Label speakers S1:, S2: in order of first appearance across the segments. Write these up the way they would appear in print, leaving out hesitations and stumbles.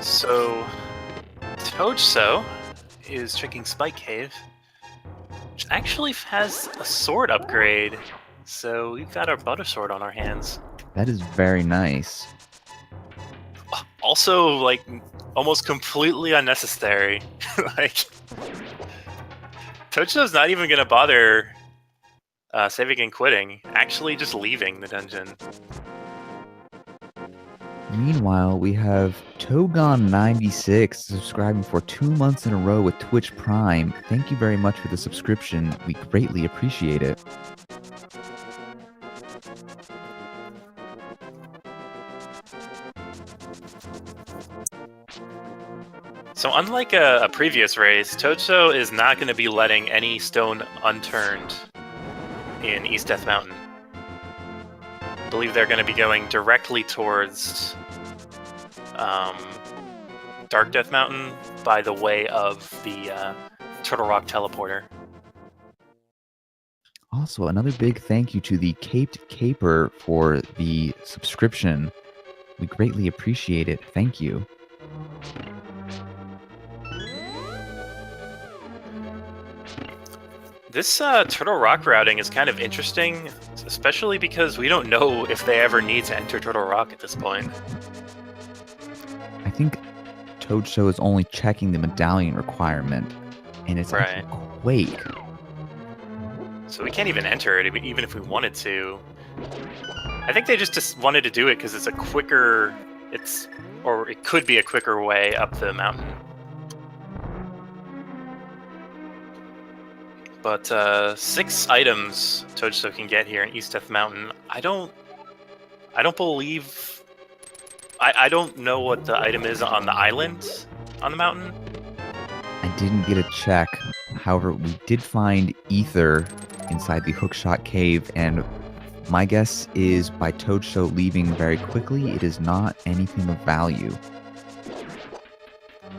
S1: So, Tojso is checking Spike Cave, which actually has a sword upgrade. So we've got our butter sword on our hands.
S2: That is very nice.
S1: Also, like, almost completely unnecessary. Like, Tojso's not even gonna bother saving and quitting. Actually, just leaving the dungeon.
S2: Meanwhile, we have Togon96 subscribing for 2 months in a row with Twitch Prime. Thank you very much for the subscription. We greatly appreciate it.
S1: So unlike a previous race, Tojso is not going to be letting any stone unturned in East Death Mountain. I believe they're going to be going directly towards Dark Death Mountain by the way of the Turtle Rock teleporter.
S2: Also, another big thank you to the Caped Caper for the subscription. We greatly appreciate it. Thank you.
S1: This Turtle Rock routing is kind of interesting, especially because we don't know if they ever need to enter Turtle Rock at this point.
S2: I think Tojso is only checking the medallion requirement, and it's actually Quake.
S1: So we can't even enter it, even if we wanted to. I think they just wanted to do it because it's a quicker, or it could be a quicker way up the mountain. But 6 items Tojso can get here in East Death Mountain. I don't believe. I don't know what the item is on the island on the mountain.
S2: I didn't get a check. However, we did find ether inside the Hookshot Cave, and my guess is by Tojso leaving very quickly, it is not anything of value.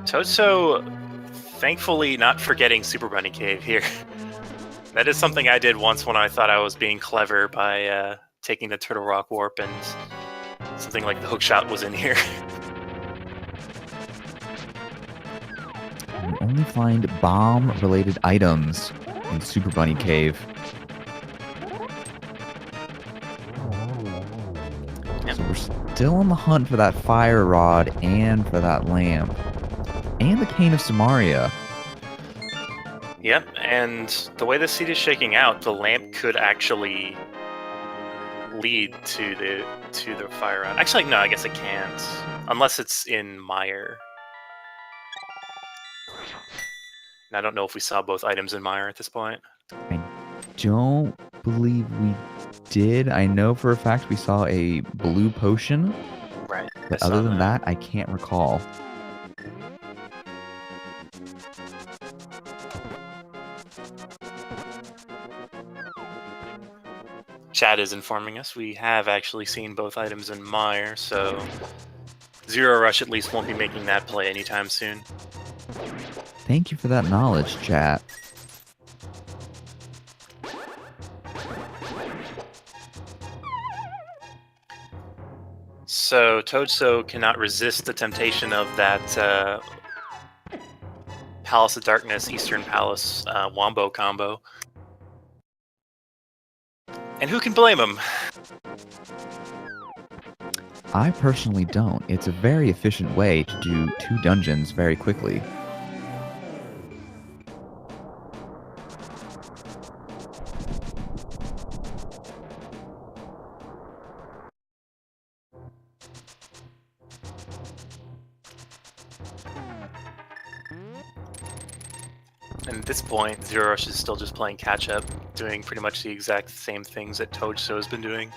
S1: Tojso, thankfully, not forgetting Super Bunny Cave here. That is something I did once when I thought I was being clever by taking the Turtle Rock Warp, and something like the Hookshot was in here.
S2: We only find bomb-related items in Super Bunny Cave.
S1: Yep.
S2: So we're still on the hunt for that fire rod and for that lamp. And the Cane of Samaria.
S1: Yep, and the way the seed is shaking out, the lamp could actually lead to the fire rod. Actually, no, I guess it can't, unless it's in Mire. And I don't know if we saw both items in Mire at this point.
S2: I don't believe we did. I know for a fact we saw a blue potion.
S1: Right.
S2: But other than that, I can't recall.
S1: Chat is informing us we have actually seen both items in Mire, so zer0rush at least won't be making that play anytime soon.
S2: Thank you for that knowledge, chat.
S1: So Tojso cannot resist the temptation of that Palace of Darkness, Eastern Palace Wombo combo. And who can blame him?
S2: I personally don't. It's a very efficient way to do 2 dungeons very quickly.
S1: And at this point, zer0rush is still just playing catch-up, doing pretty much the exact same things that Tojso has been doing.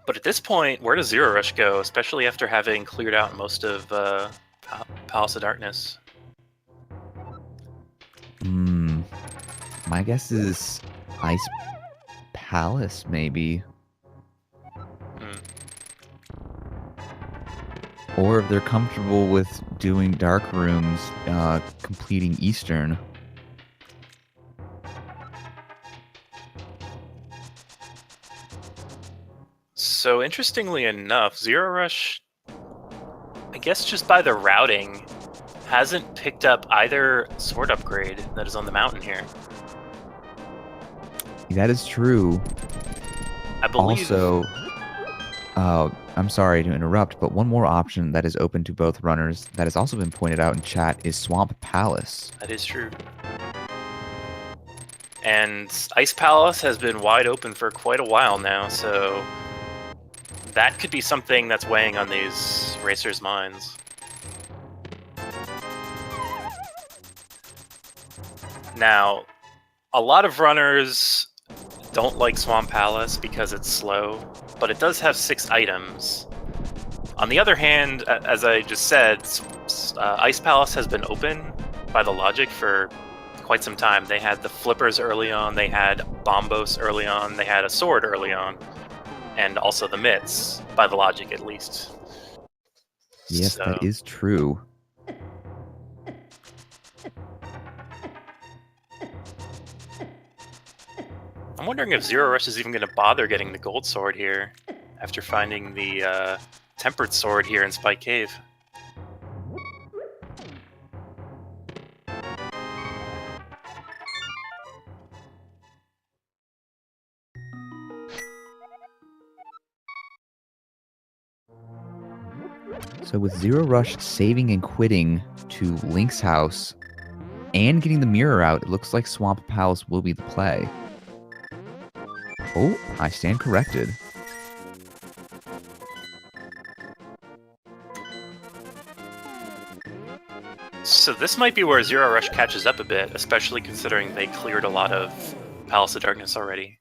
S1: But at this point, where does zer0rush go, especially after having cleared out most of Palace of Darkness?
S2: My guess is Ice Palace, maybe. Or if they're comfortable with doing dark rooms, completing Eastern.
S1: So So interestingly enough, zer0rush, I guess just by the routing, hasn't picked up either sword upgrade that is on the mountain here.
S2: That is true.
S1: I believe.
S2: Also, I'm sorry to interrupt, but one more option that is open to both runners that has also been pointed out in chat is Swamp Palace.
S1: That is true. And Ice Palace has been wide open for quite a while now, so that could be something that's weighing on these racers' minds. Now, a lot of runners don't like Swamp Palace because it's slow, but it does have 6 items. On the other hand, as I just said, Ice Palace has been open by the logic for quite some time. They had the flippers early on, they had bombos early on, they had a sword early on, and also the mitts, by the logic at least.
S2: Yes,
S1: So,
S2: that is true.
S1: I'm wondering if zer0rush is even going to bother getting the gold sword here after finding the tempered sword here in Spike Cave.
S2: So with zer0rush saving and quitting to Link's house and getting the mirror out, it looks like Swamp Palace will be the play. Oh, I stand corrected.
S1: So this might be where zer0rush catches up a bit, especially considering they cleared a lot of Palace of Darkness already.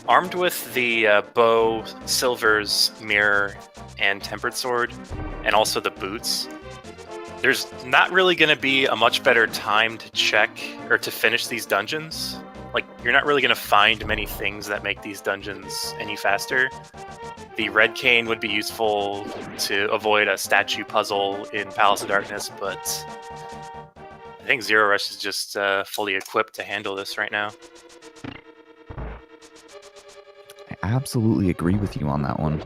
S1: Armed with the bow, silvers, mirror, and tempered sword, and also the boots, there's not really going to be a much better time to check or to finish these dungeons. Like, you're not really going to find many things that make these dungeons any faster. The red cane would be useful to avoid a statue puzzle in Palace of Darkness, but I think zer0rush is just fully equipped to handle this right now.
S2: I absolutely agree with you on that one.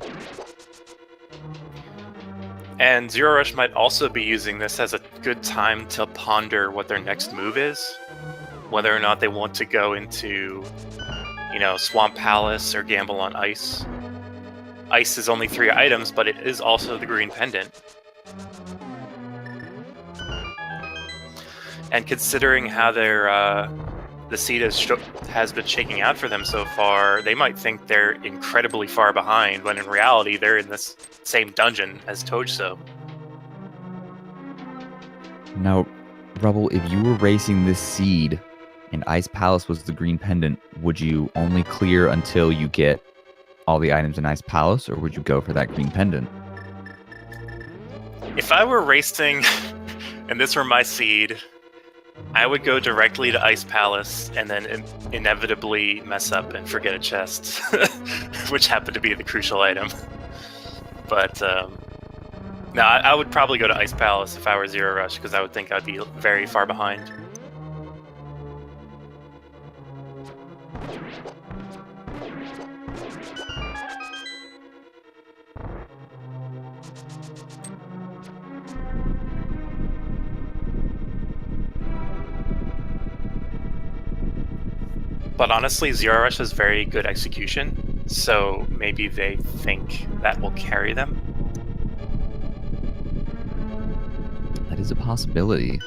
S1: And zer0rush might also be using this as a good time to ponder what their next move is. Whether or not they want to go into, Swamp Palace or gamble on Ice. Ice is only 3 items, but it is also the green pendant. And considering how the seed has been shaking out for them so far, they might think they're incredibly far behind, when in reality they're in this same dungeon as Tojso.
S2: Now, Rubble, if you were racing this seed and Ice Palace was the green pendant, would you only clear until you get all the items in Ice Palace, or would you go for that green pendant?
S1: If I were racing and this were my seed, I would go directly to Ice Palace and then inevitably mess up and forget a chest, which happened to be the crucial item. But no, I would probably go to Ice Palace if I were zer0rush, because I would think I'd be very far behind. But honestly, zer0rush has very good execution, so maybe they think that will carry them.
S2: That is a possibility.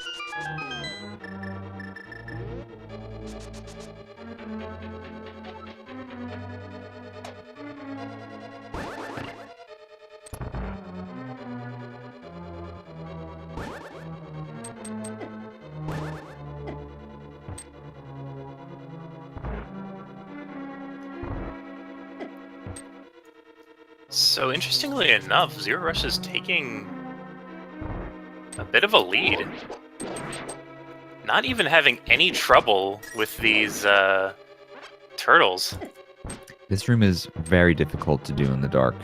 S1: So interestingly enough, zer0rush is taking a bit of a lead. Not even having any trouble with these turtles.
S2: This room is very difficult to do in the dark.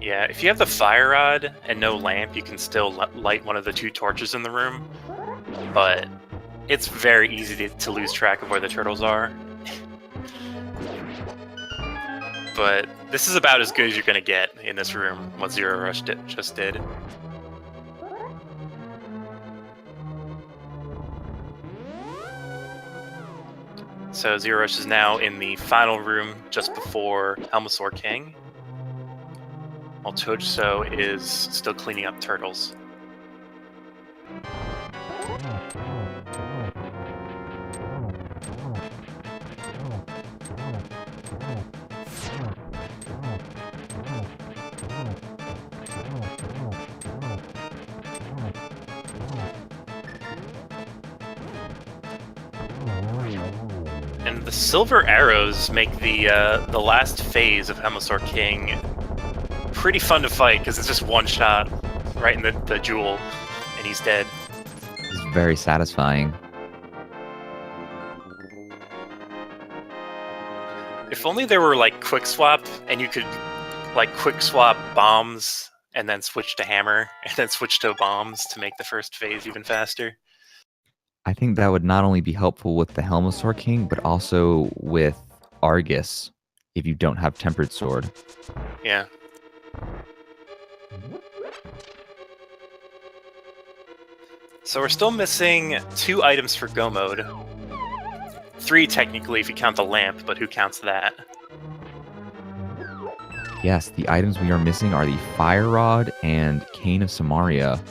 S1: Yeah, if you have the fire rod and no lamp, you can still light one of the 2 torches in the room, but it's very easy to lose track of where the turtles are. But this is about as good as you're going to get in this room, what zer0rush just did. So zer0rush is now in the final room just before Helmasaur King, while Tojso is still cleaning up turtles. And the silver arrows make the last phase of Helmasaur King pretty fun to fight, because it's just one shot right in the jewel, and he's dead.
S2: It's very satisfying.
S1: If only there were like quick swap, and you could like quick swap bombs and then switch to hammer and then switch to bombs to make the first phase even faster.
S2: I think that would not only be helpful with the Helmasaur King, but also with Argus if you don't have Tempered Sword.
S1: Yeah. So we're still missing 2 items for Go Mode. 3 technically if you count the lamp, but who counts that?
S2: Yes, the items we are missing are the Fire Rod and Cane of Samaria.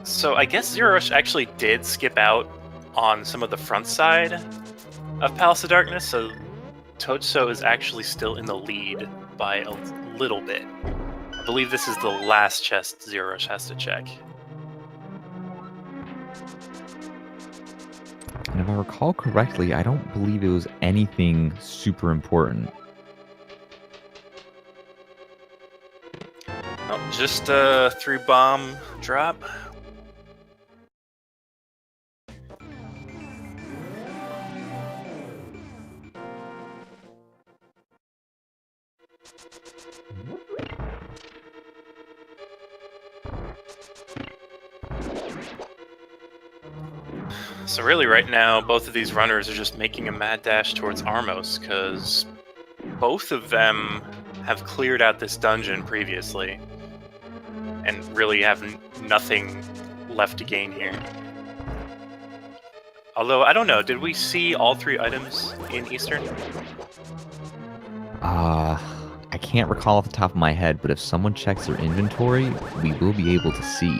S1: So I guess zer0rush actually did skip out on some of the front side of Palace of Darkness, so Tojso is actually still in the lead by a little bit. I believe this is the last chest zer0rush has to check.
S2: And if I recall correctly, I don't believe it was anything super important.
S1: Oh, just a 3-bomb drop. So really right now, both of these runners are just making a mad dash towards Armos, because both of them have cleared out this dungeon previously, and really have nothing left to gain here. Although, I don't know, did we see all 3 items in Eastern?
S2: I can't recall off the top of my head, but if someone checks their inventory, we will be able to see.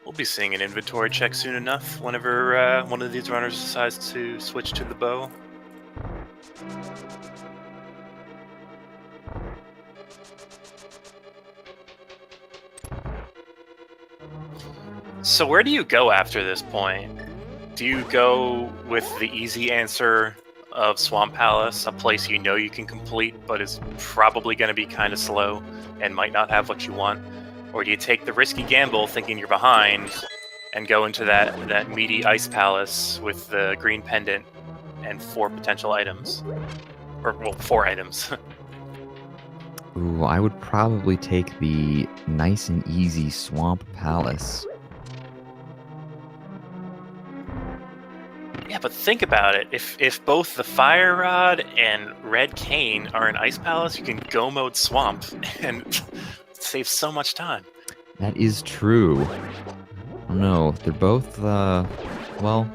S1: We'll be seeing an inventory check soon enough, whenever one of these runners decides to switch to the bow. So where do you go after this point? Do you go with the easy answer of Swamp Palace, a place you know you can complete, but is probably going to be kind of slow and might not have what you want? Or do you take the risky gamble, thinking you're behind, and go into that meaty Ice Palace with the green pendant and 4 potential items? Or, well, 4 items.
S2: Ooh, I would probably take the nice and easy Swamp Palace.
S1: Yeah, but think about it. If both the Fire Rod and Red Cane are in Ice Palace, you can go mode Swamp and save so much time.
S2: That is true. No, they're both, well,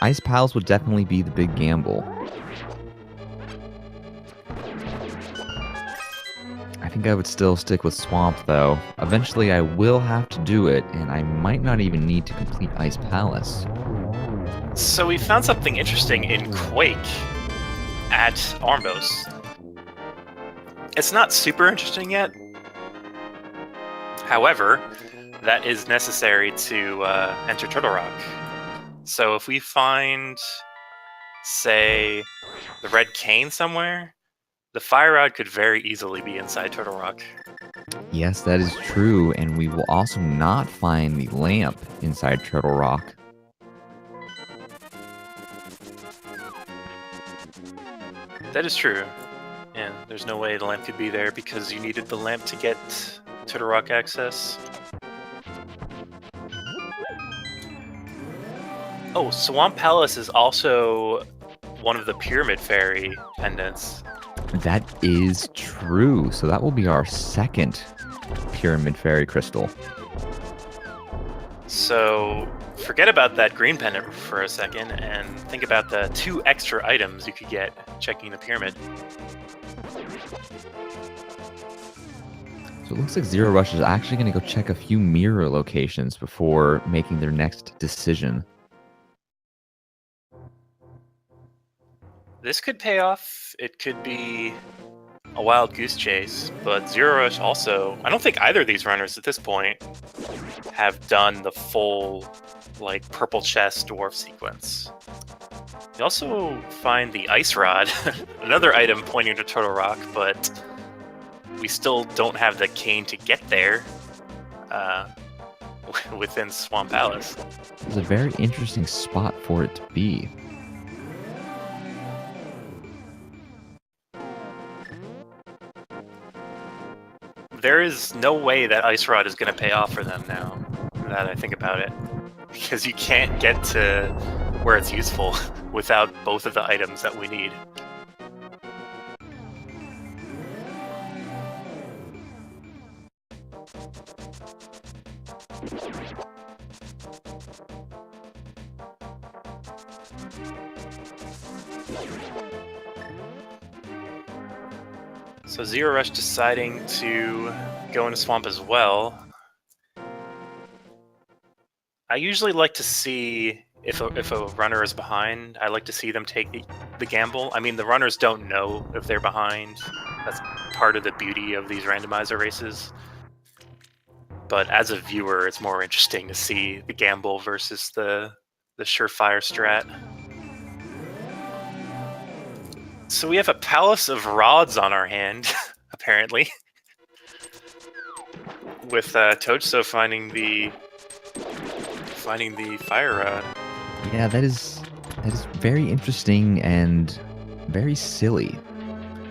S2: Ice Palace would definitely be the big gamble. I think I would still stick with Swamp, though. Eventually I will have to do it, and I might not even need to complete Ice Palace.
S1: So we found something interesting in Quake at Armos. It's not super interesting yet. However, that is necessary to enter Turtle Rock. So if we find, say, the Red Cane somewhere, the Fire Rod could very easily be inside Turtle Rock.
S2: Yes, that is true, and we will also not find the lamp inside Turtle Rock.
S1: That is true. And there's no way the lamp could be there because you needed the lamp to get Turtle Rock access. Oh, Swamp Palace is also one of the Pyramid Fairy pendants.
S2: That is true. So that will be our second Pyramid Fairy crystal.
S1: So forget about that green pendant for a second and think about the 2 extra items you could get checking the pyramid.
S2: So it looks like zer0rush is actually going to go check a few mirror locations before making their next decision.
S1: This could pay off. It could be a wild goose chase, but zer0rush also... I don't think either of these runners at this point have done the full, like, purple chest dwarf sequence. You also find the ice rod, another item pointing to Turtle Rock, but we still don't have the cane to get there within Swamp Palace.
S2: It's a very interesting spot for it to be.
S1: There is no way that ice rod is going to pay off for them now that I think about it, because you can't get to where it's useful without both of the items that we need. So zer0rush deciding to go into Swamp as well. I usually like to see if a runner is behind. I like to see them take the gamble. I mean, the runners don't know if they're behind. That's part of the beauty of these randomizer races. But as a viewer, it's more interesting to see the gamble versus the surefire strat. So we have a Palace of Rods on our hand, apparently. With Tojso finding the fire rod.
S2: Yeah, that is very interesting and very silly.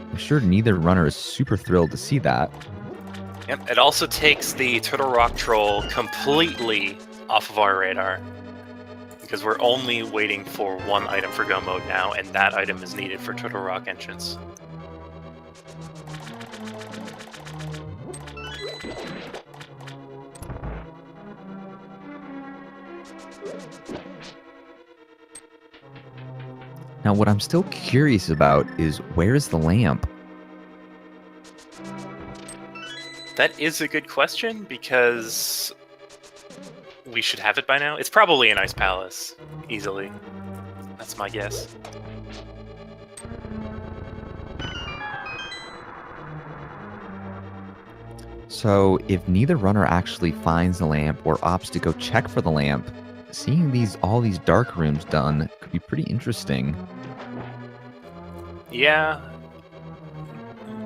S2: I'm sure neither runner is super thrilled to see that.
S1: Yep, it also takes the Turtle Rock Troll completely off of our radar. Because we're only waiting for one item for go mode now, and that item is needed for Turtle Rock entrance.
S2: Now, what I'm still curious about is where is the lamp?
S1: That is a good question, because we should have it by now. It's probably in Ice Palace, easily. That's my guess.
S2: So, if neither runner actually finds the lamp or opts to go check for the lamp, seeing all these dark rooms done could be pretty interesting.
S1: Yeah.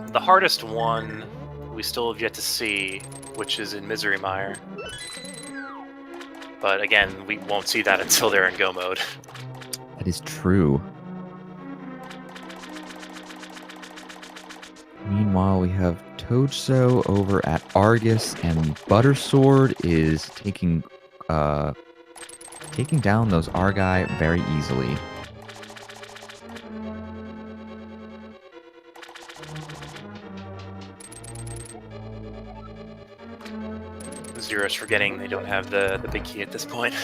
S1: The hardest one we still have yet to see, which is in Misery Mire. But again, we won't see that until they're in go mode.
S2: That is true. Meanwhile, we have Tojso over at Argus, and Buttersword is taking down those Argai very easily.
S1: zer0rush forgetting they don't have the big key at this point.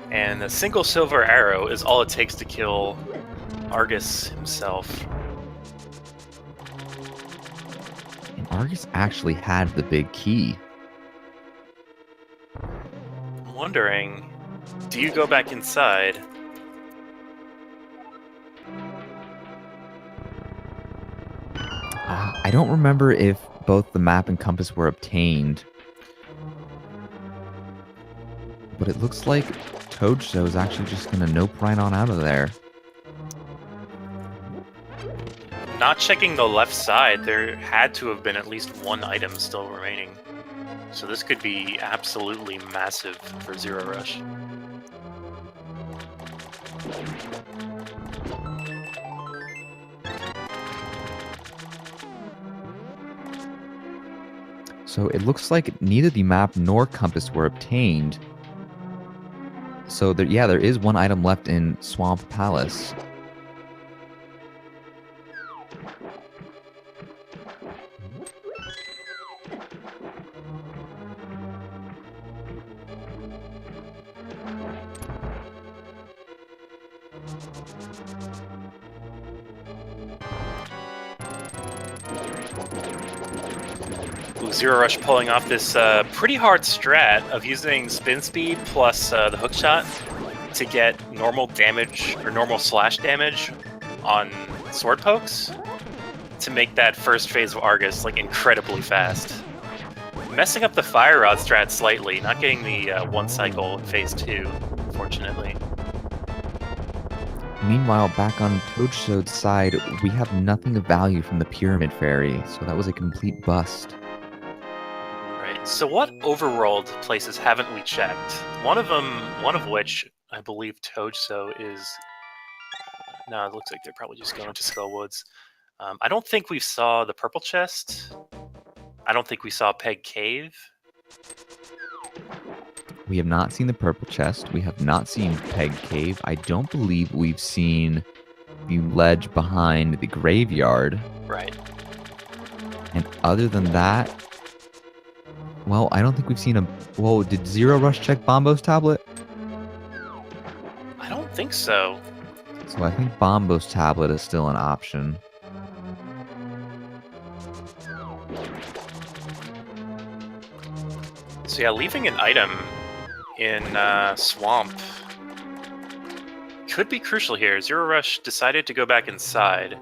S1: And a single silver arrow is all it takes to kill Argus himself.
S2: And Argus actually had the big key.
S1: I'm wondering, do you go back inside?
S2: I don't remember if both the map and compass were obtained. But it looks like Tojso is actually just going to nope right on out of there.
S1: Not checking the left side, there had to have been at least one item still remaining. So this could be absolutely massive for zer0rush.
S2: So it looks like neither the map nor compass were obtained. So there is one item left in Swamp Palace.
S1: Zer0rush pulling off this pretty hard strat of using spin speed plus the hook shot to get normal damage or normal slash damage on sword pokes to make that first phase of Argus like incredibly fast. Messing up the fire rod strat slightly, not getting the one cycle in phase 2, unfortunately.
S2: Meanwhile, back on Tojso's side, we have nothing of value from the Pyramid Fairy, so that was a complete bust.
S1: Right. So what overworld places haven't we checked? One of which I believe Tojso is. No, it looks like they're probably just going to Skullwoods. I don't think we saw the purple chest. I don't think we saw Peg Cave.
S2: We have not seen the purple chest. We have not seen Peg Cave. I don't believe we've seen the ledge behind the graveyard.
S1: Right.
S2: And other than that, well, I don't think we've seen a... Whoa, did Zer0rush check Bombo's tablet?
S1: I don't think so.
S2: So I think Bombo's tablet is still an option.
S1: So yeah, leaving an item in Swamp could be crucial here. Zer0rush decided to go back inside.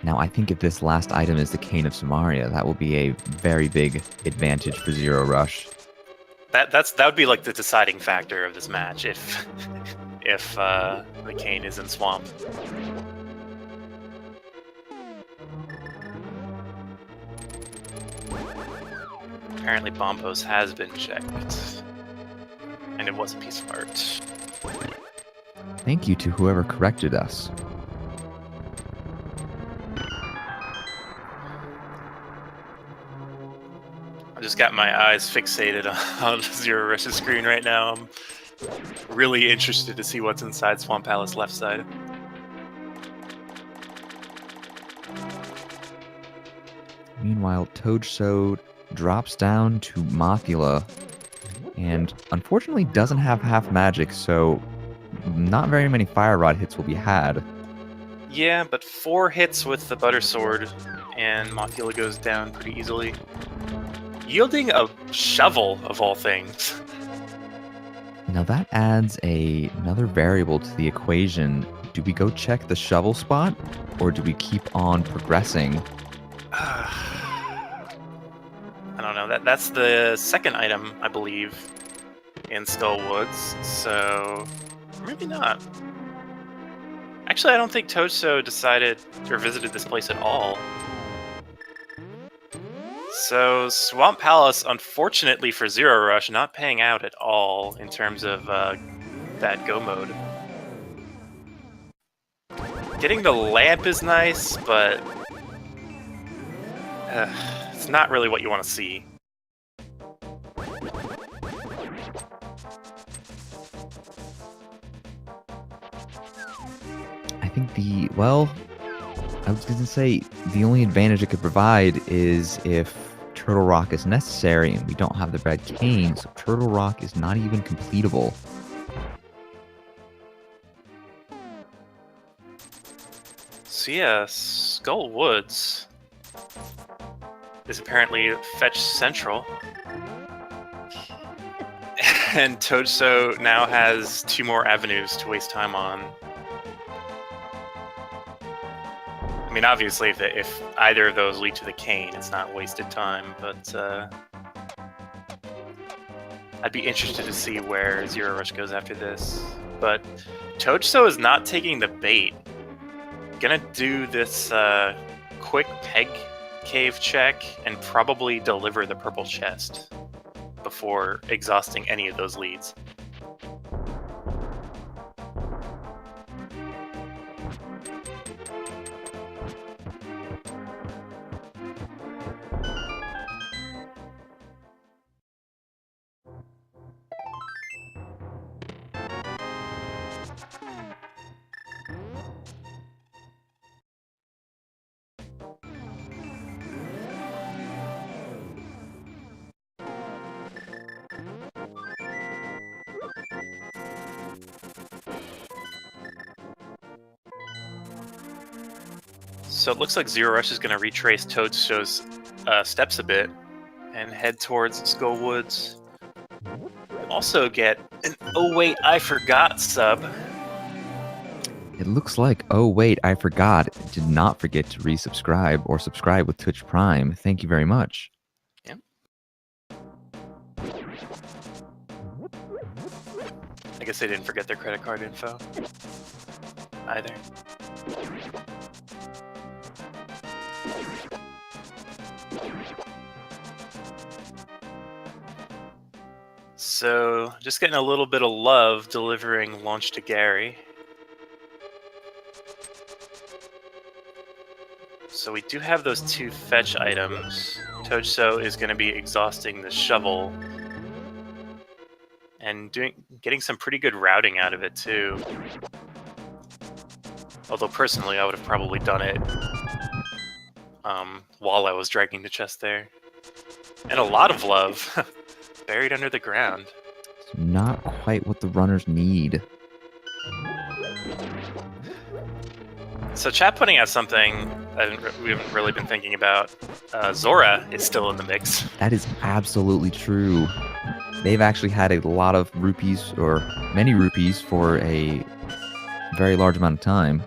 S2: Now, I think if this last item is the Cane of Samaria, that will be a very big advantage for Zer0rush.
S1: That would be like the deciding factor of this match if the Cane is in Swamp. Apparently Bombos has been checked. And it was a piece of art.
S2: Thank you to whoever corrected us.
S1: I just got my eyes fixated on Zer0rush's screen right now. I'm really interested to see what's inside Swamp Palace left side.
S2: Meanwhile, Tojso drops down to Mothula and unfortunately doesn't have half magic, so not very many fire rod hits will be had.
S1: Yeah, but 4 hits with the Butter Sword, and Mothula goes down pretty easily. Yielding a shovel, of all things.
S2: Now that adds another variable to the equation. Do we go check the shovel spot, or do we keep on progressing?
S1: I don't know. That's the second item, I believe, in Skullwoods, so maybe not. Actually, I don't think Tojso decided or visited this place at all. So Swamp Palace, unfortunately for Zer0rush, not paying out at all in terms of that go mode. Getting the lamp is nice, but it's not really what you want to see.
S2: I think I was going to say the only advantage it could provide is if Turtle Rock is necessary and we don't have the red cane, so Turtle Rock is not even completable.
S1: So yeah, Skullwoods is apparently fetch central. And Tojso now has 2 more avenues to waste time on. I mean, obviously, if either of those lead to the cane, it's not wasted time, but I'd be interested to see where Zer0rush goes after this. But Tojso is not taking the bait. Gonna do this quick Peg Cave check and probably deliver the purple chest before exhausting any of those leads. So it looks like zer0rush is going to retrace Tojso's steps a bit and head towards Skull Woods. Also get an "Oh wait, I forgot" sub.
S2: It looks like, oh wait, I forgot. Did not forget to resubscribe or subscribe with Twitch Prime. Thank you very much.
S1: Yep. I guess they didn't forget their credit card info either. So, just getting a little bit of love delivering launch to Gary. So we do have those 2 fetch items. Tojso is going to be exhausting the shovel. And getting some pretty good routing out of it, too. Although, personally, I would have probably done it while I was dragging the chest there. And a lot of love. Buried under the ground.
S2: It's not quite what the runners need.
S1: So chat putting out something we haven't really been thinking about. Zora is still in the mix.
S2: That is absolutely true. They've actually had a lot of rupees, or many rupees, for a very large amount of time.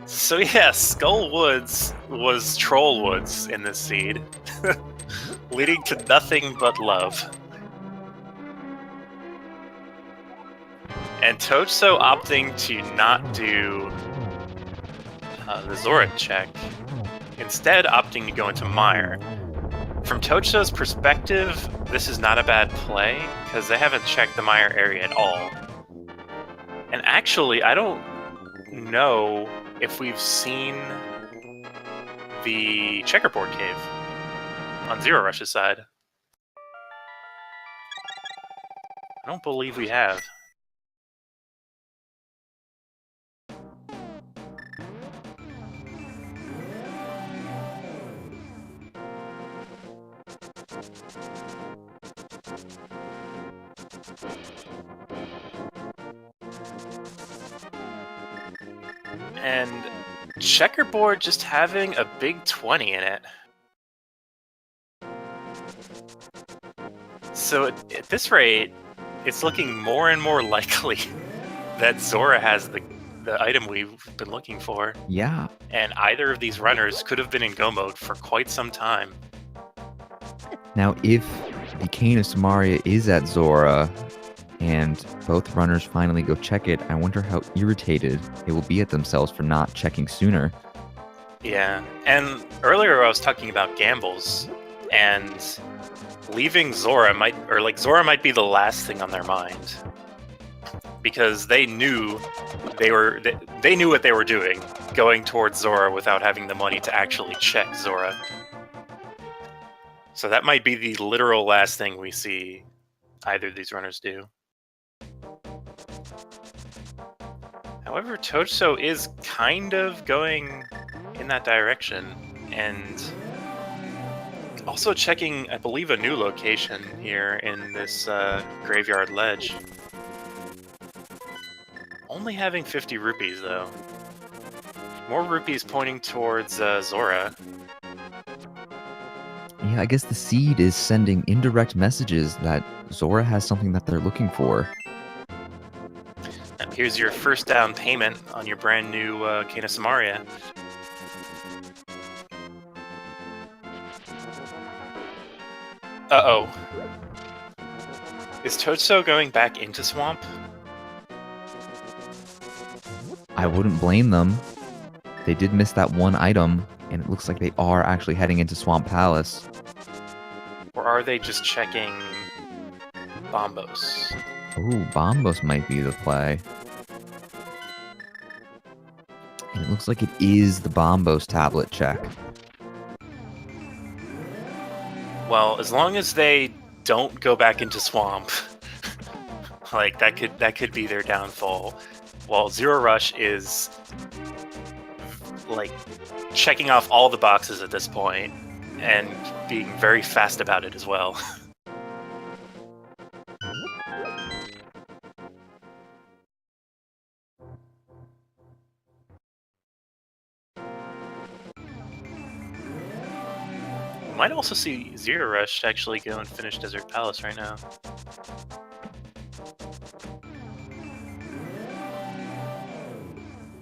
S1: So yeah, Skull Woods was Troll Woods in this seed, leading to nothing but love. And Tojso opting to not do the Zora check, instead opting to go into Mire. From Tojso's perspective, this is not a bad play, because they haven't checked the Mire area at all. And actually, I don't know if we've seen the checkerboard cave on zer0rush's side. I don't believe we have. And checkerboard just having a big 20 in it. So at this rate, it's looking more and more likely that Zora has the item we've been looking for.
S2: Yeah.
S1: And either of these runners could have been in go mode for quite some time.
S2: Now, if the Cane of Samaria is at Zora, and both runners finally go check it, I wonder how irritated they will be at themselves for not checking sooner.
S1: Yeah, and earlier I was talking about gambles, and leaving Zora might be the last thing on their mind, because they knew they knew what they were doing, going towards Zora without having the money to actually check Zora. So that might be the literal last thing we see either of these runners do. However, Tojso is kind of going in that direction, and also checking, I believe, a new location here in this graveyard ledge. Only having 50 rupees, though. More rupees pointing towards Zora.
S2: Yeah, I guess the seed is sending indirect messages that Zora has something that they're looking for.
S1: Here's your first down payment on your brand new Cane of Samaria. Uh-oh. Is Tojso going back into Swamp?
S2: I wouldn't blame them. They did miss that one item, and it looks like they are actually heading into Swamp Palace.
S1: Or are they just checking Bombos?
S2: Oh, Bombos might be the play. And it looks like it is the Bombos tablet check.
S1: Well, as long as they don't go back into Swamp, like that could be their downfall. While zer0rush is like checking off all the boxes at this point and being very fast about it as well. Might also see zer0rush actually go and finish Desert Palace right now.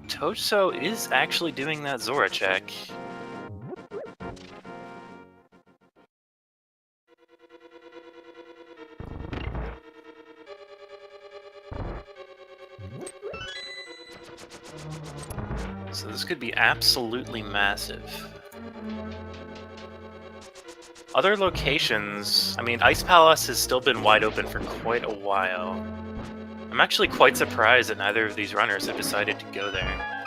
S1: Tojso is actually doing that Zora check. So this could be absolutely massive. Other locations, I mean, Ice Palace has still been wide open for quite a while. I'm actually quite surprised that neither of these runners have decided to go there.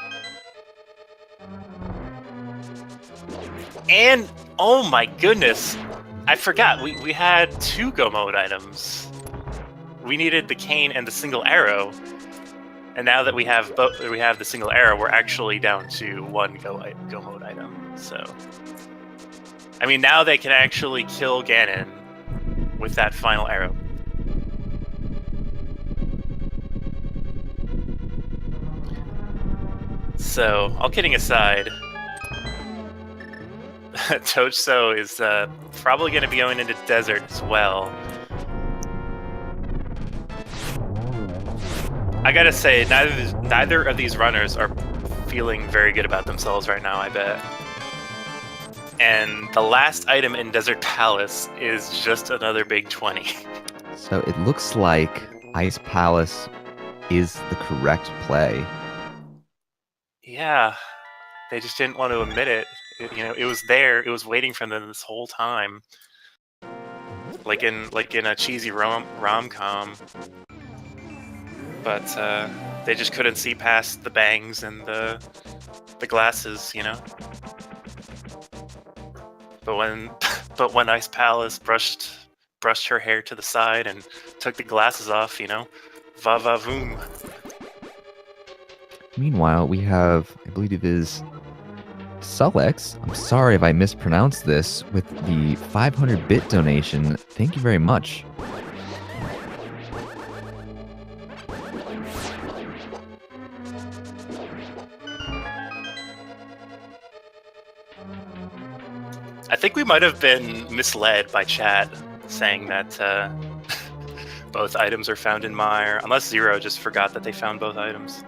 S1: And, oh my goodness, I forgot, we had 2 go mode items. We needed the cane and the single arrow. And now that we have the single arrow, we're actually down to 1 go mode item. So, I mean, now they can actually kill Ganon with that final arrow. So, all kidding aside, Tojso is probably going to be going into desert as well. I gotta say, neither of these runners are feeling very good about themselves right now, I bet. And the last item in Desert Palace is just another big 20.
S2: So it looks like Ice Palace is the correct play.
S1: Yeah, they just didn't want to admit it. It was there. It was waiting for them this whole time, like in a cheesy rom-com. But they just couldn't see past the bangs and the glasses, you know. But when Ice Palace brushed her hair to the side and took the glasses off, you know, va va voom.
S2: Meanwhile, we have, I believe it is Sulex. I'm sorry if I mispronounced this, with the 500-bit donation. Thank you very much.
S1: I think we might have been misled by chat saying that both items are found in Mire, unless Zero just forgot that they found both items.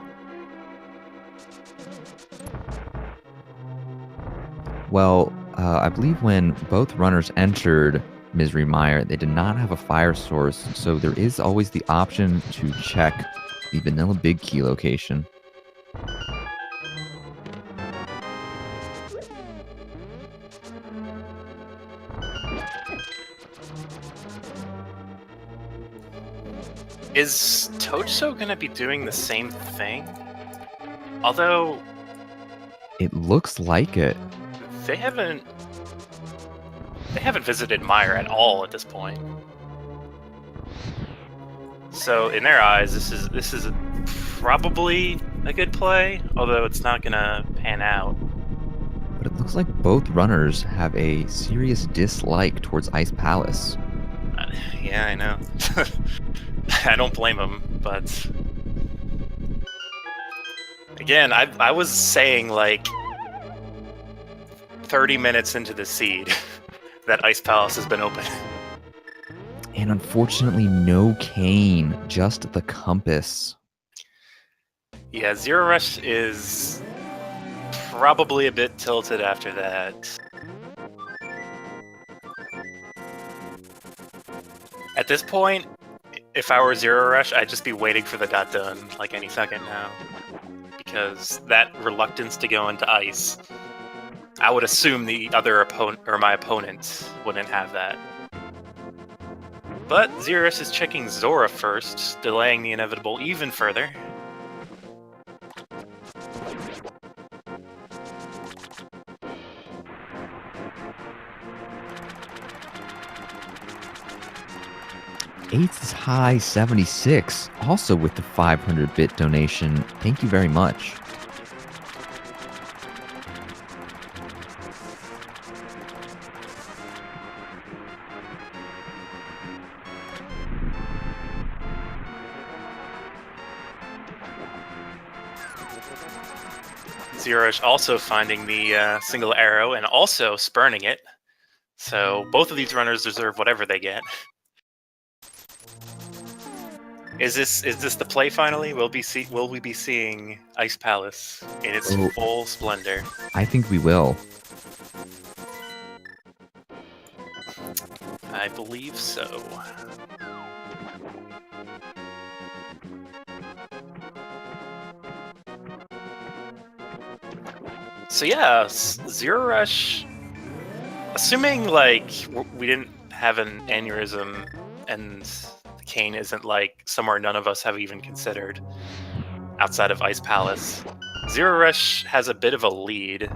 S2: Well, I believe when both runners entered Misery Mire, they did not have a fire source, so there is always the option to check the Vanilla Big Key location.
S1: Is Tojso gonna be doing the same thing? Although
S2: it looks like it.
S1: They haven't visited Mire at all at this point. So in their eyes, this is probably a good play, although it's not gonna pan out.
S2: But it looks like both runners have a serious dislike towards Ice Palace.
S1: Yeah, I know. I don't blame them, but again, I was saying like 30 minutes into the seed that Ice Palace has been open.
S2: And unfortunately, no cane, just the compass.
S1: Yeah, zer0rush is probably a bit tilted after that. At this point, if I were zer0rush, I'd just be waiting for the dot done like any second now. Because that reluctance to go into ice, I would assume the other opponent, or my opponent, wouldn't have that. But zer0rush is checking Zora first, delaying the inevitable even further.
S2: Eights High 76, also with the 500-bit donation. Thank you very much.
S1: zer0rush also finding the single arrow and also spurning it. So both of these runners deserve whatever they get. Is this the play finally? Will we be seeing Ice Palace in its full splendor?
S2: I think we will.
S1: I believe so. So yeah, zer0rush. Assuming like we didn't have an aneurysm and the cane isn't like somewhere none of us have even considered outside of Ice Palace, zer0rush has a bit of a lead.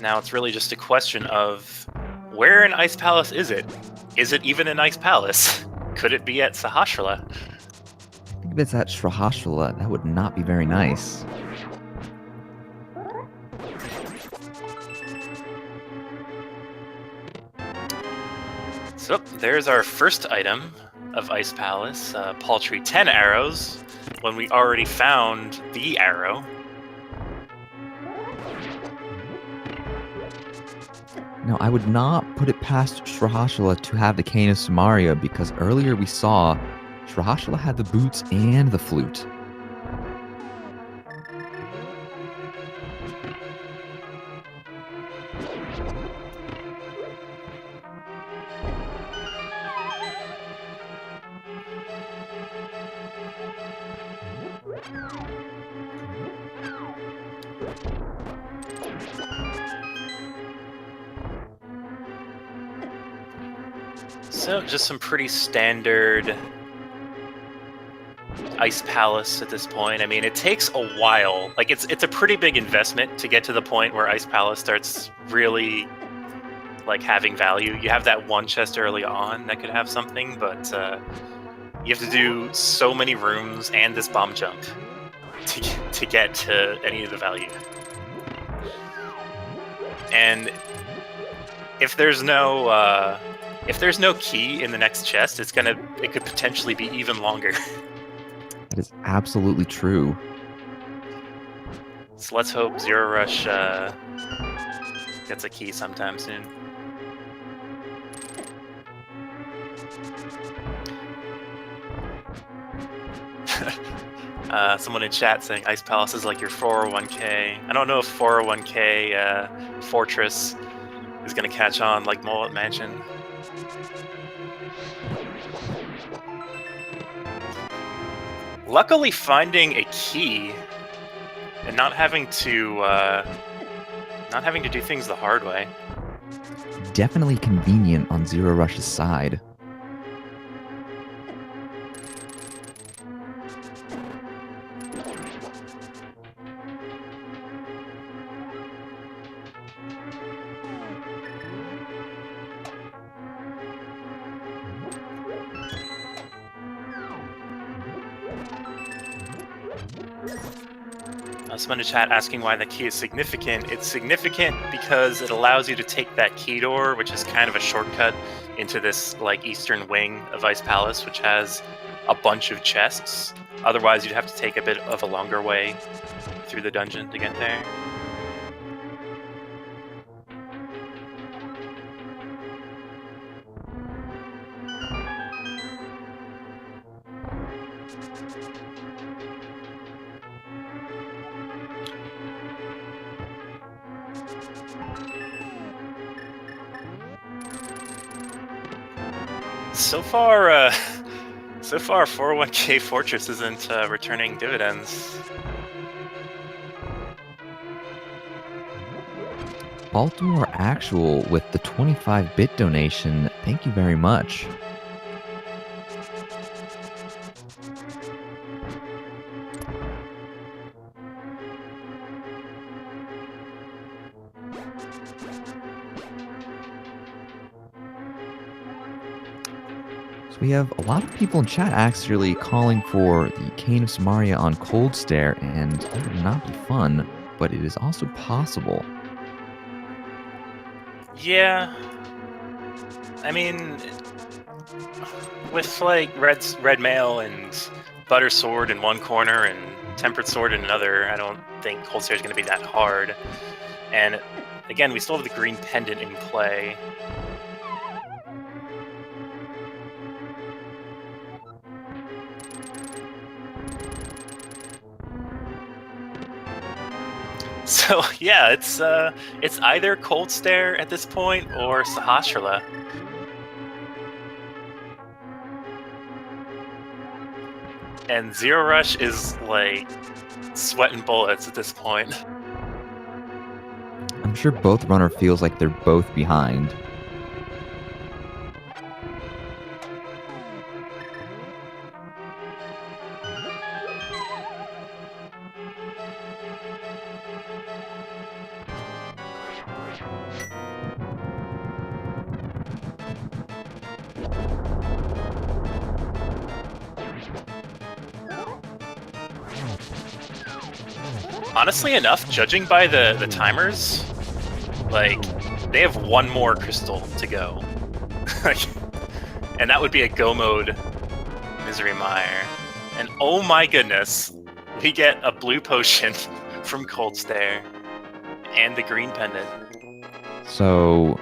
S1: Now it's really just a question of where in Ice Palace is it? Is it even an Ice Palace? Could it be at Sahasrahla?
S2: I think if it's at Sahasrahla, that would not be very nice.
S1: So there's our first item of Ice Palace, paltry 10 arrows, when we already found the arrow.
S2: Now, I would not put it past Sahasrahla to have the Cane of Samaria, because earlier we saw Sahasrahla had the boots and the flute.
S1: So just some pretty standard Ice Palace at this point. I mean, it takes a while. Like it's a pretty big investment to get to the point where Ice Palace starts really like having value. You have that one chest early on that could have something, but you have to do so many rooms and this bomb jump to get to any of the value. And if there's no key in the next chest, it could potentially be even longer.
S2: That is absolutely true.
S1: So let's hope zer0rush gets a key sometime soon. Someone in chat saying Ice Palace is like your 401k. I don't know if 401k Fortress is going to catch on like Mullet Mansion. Luckily, finding a key and not having to do things the hard way.
S2: Definitely convenient on zer0rush's side. Someone in chat asking why the key is significant. It's significant because it allows you to take that key door, which is kind of a shortcut into this like eastern wing of Ice Palace, which has a bunch of chests. Otherwise, you'd have to take a bit of a longer way through the dungeon to get there. So far, 401k Fortress isn't returning dividends. Baltimore Actual with the 25-bit donation. Thank you very much. We have a lot of people in chat actually calling for the Cane of Samaria on Cold Stare, and it would not be fun, but it is also possible.
S1: Yeah. I mean, with like red mail and butter sword in one corner and tempered sword in another, I don't think Cold Stare is going to be that hard. And again, we still have the green pendant in play. So yeah, it's either Cold Stare at this point or Sahasrahla. And zer0rush is like sweating bullets at this point.
S2: I'm sure both runner feels like they're both behind.
S1: Honestly enough, judging by the timers, like, they have one more crystal to go. And that would be a go mode Misery Mire. And oh my goodness, we get a blue potion from Cold Stare and the green pendant.
S2: So,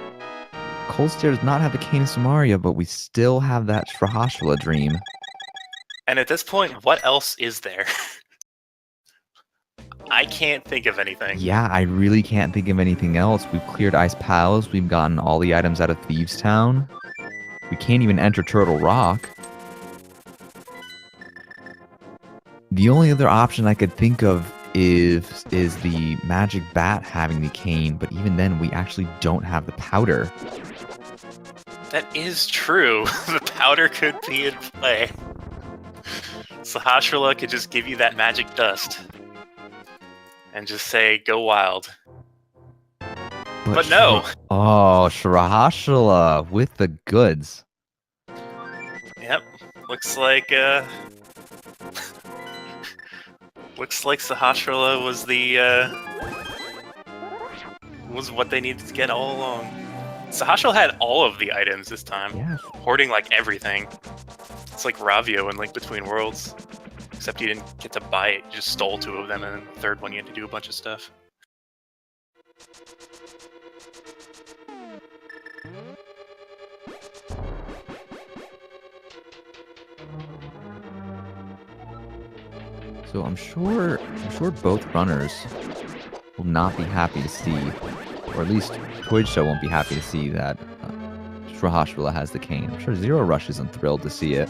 S2: Cold Stare does not have the Cane of Samaria, but we still have that Sahasrahla dream.
S1: And at this point, what else is there? I can't think of anything.
S2: Yeah, I really can't think of anything else. We've cleared Ice Palace. We've gotten all the items out of Thieves Town. We can't even enter Turtle Rock. The only other option I could think of is the Magic Bat having the cane, but even then, we actually don't have the powder.
S1: That is true. The powder could be in play. Sahasrahla could just give you that magic dust and just say, go wild. But no!
S2: Oh, Sahasrahla with the goods.
S1: Yep. Looks like Sahasrahla was was what they needed to get all along. Sahasrahla had all of the items this time.
S2: Yeah.
S1: Hoarding like everything. It's like Ravio in Link Between Worlds. Except you didn't get to buy it, you just stole 2 of them, and then the third one you had to do a bunch of stuff.
S2: So I'm sure both runners will not be happy to see, or at least Tojso won't be happy to see that Sahasrahla has the cane. I'm sure zer0rush isn't thrilled to see it,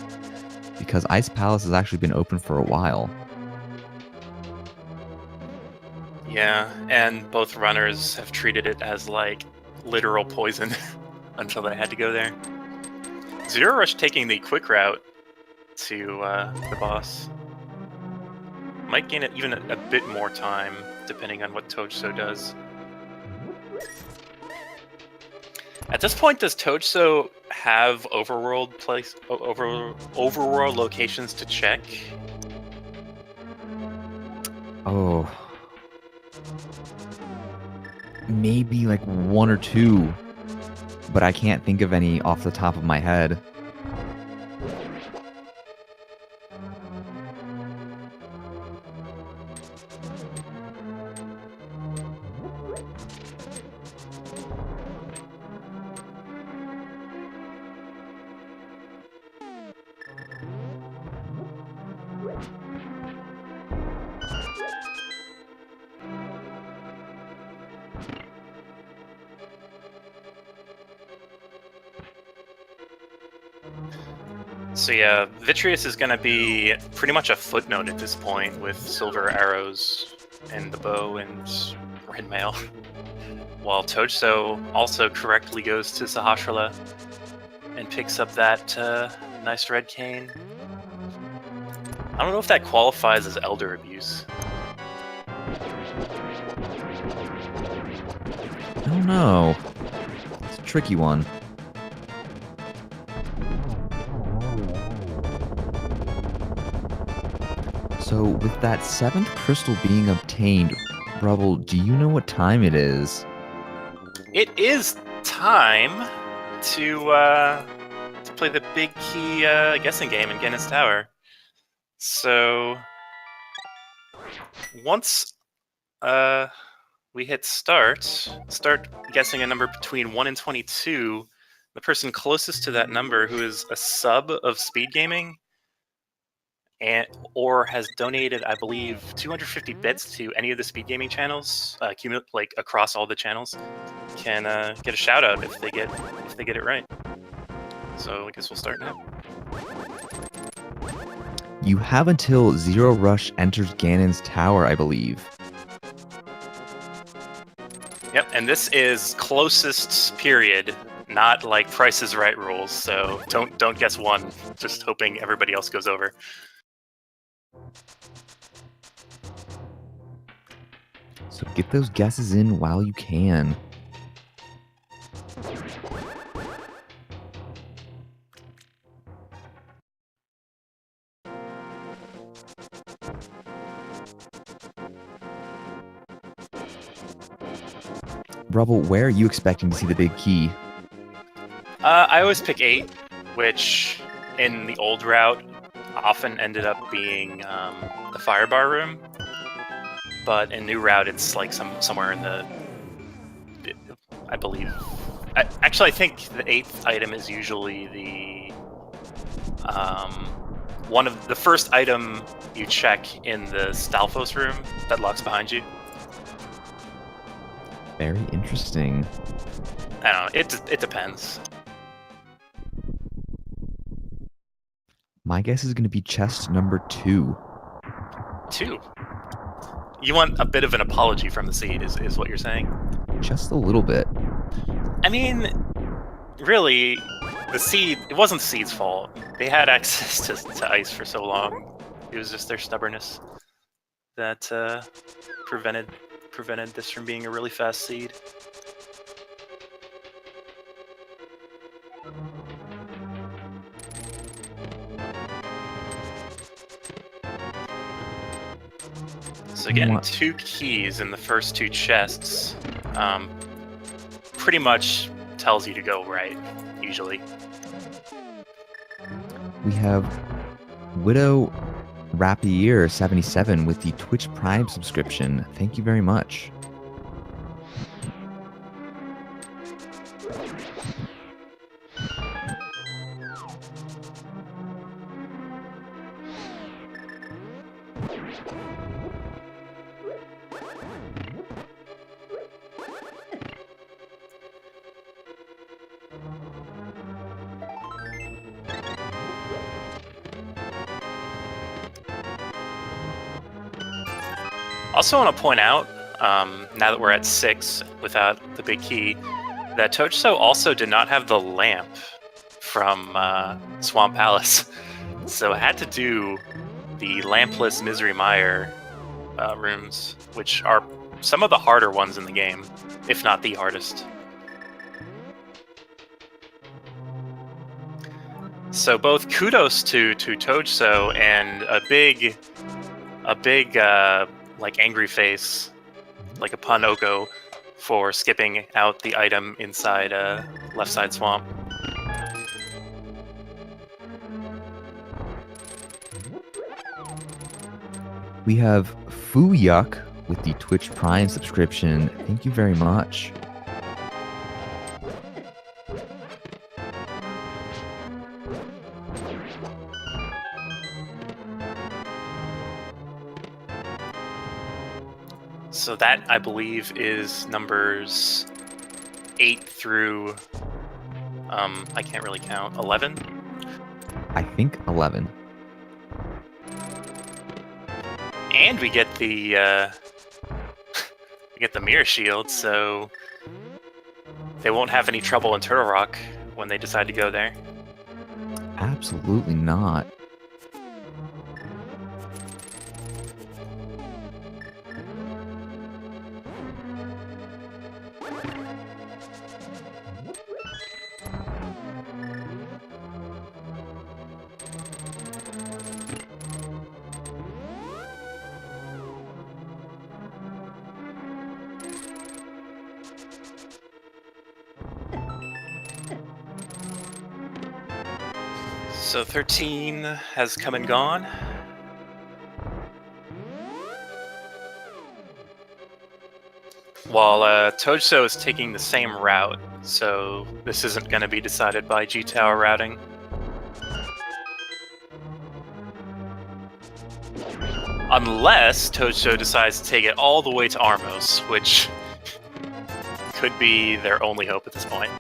S2: because Ice Palace has actually been open for a while.
S1: Yeah, and both runners have treated it as, like, literal poison until they had to go there. zer0rush taking the quick route to the boss. Might gain it even a bit more time, depending on what Tojso does. At this point, does Tojso have overworld locations to check?
S2: Oh. Maybe like 1 or 2, but I can't think of any off the top of my head.
S1: So yeah, Vitreous is going to be pretty much a footnote at this point with silver arrows and the bow and red mail. While Tojso also correctly goes to Sahasrahla and picks up that nice red cane. I don't know if that qualifies as elder abuse.
S2: I don't know. It's a tricky one. So, with that 7th crystal being obtained, Rubble, do you know what time it is?
S1: It is time to play the big key guessing game in Ganon's Tower. So once we hit start guessing a number between 1 and 22, the person closest to that number who is a sub of Speed Gaming or has donated, I believe, 250 bits to any of the Speed Gaming channels, like across all the channels, can get a shout out if they get it right. So I guess we'll start now.
S2: You have until zer0rush enters Ganon's Tower, I believe.
S1: Yep, and this is closest period, not like Price is Right rules. So don't guess one, just hoping everybody else goes over.
S2: So get those guesses in while you can. Rubble, where are you expecting to see the big key?
S1: I always pick 8, which in the old route often ended up being the fire bar room. But in new route, it's like somewhere in the, I believe. Actually, I think the 8th item is usually the one of the first item you check in the Stalfos room that locks behind you.
S2: Very interesting.
S1: I don't know. It depends.
S2: My guess is going to be chest number 2.
S1: 2. You want a bit of an apology from the seed, is what you're saying?
S2: Just a little bit.
S1: I mean, really, the seed, it wasn't the seed's fault. They had access to ice for so long. It was just their stubbornness that prevented this from being a really fast seed. So getting 2 keys in the first 2 chests pretty much tells you to go right, usually.
S2: We have Widow Rapier 77 with the Twitch Prime subscription. Thank you very much.
S1: Also want to point out, now that we're at 6 without the big key, that Tojso also did not have the lamp from Swamp Palace. So I had to do the lampless Misery Mire rooms, which are some of the harder ones in the game, if not the hardest. So both kudos to Tojso and a big like angry face, like a pun Oko, for skipping out the item inside left side swamp.
S2: We have Fuyuk with the Twitch Prime subscription. Thank you very much.
S1: So that, I believe, is numbers 8 through, I can't really count, 11?
S2: I think 11.
S1: And we get the, we get the mirror shield, so they won't have any trouble in Turtle Rock when they decide to go there.
S2: Absolutely not.
S1: So 13 has come and gone. While Tojso is taking the same route, so this isn't going to be decided by G-Tower routing. Unless Tojso decides to take it all the way to Armos, which could be their only hope at this point.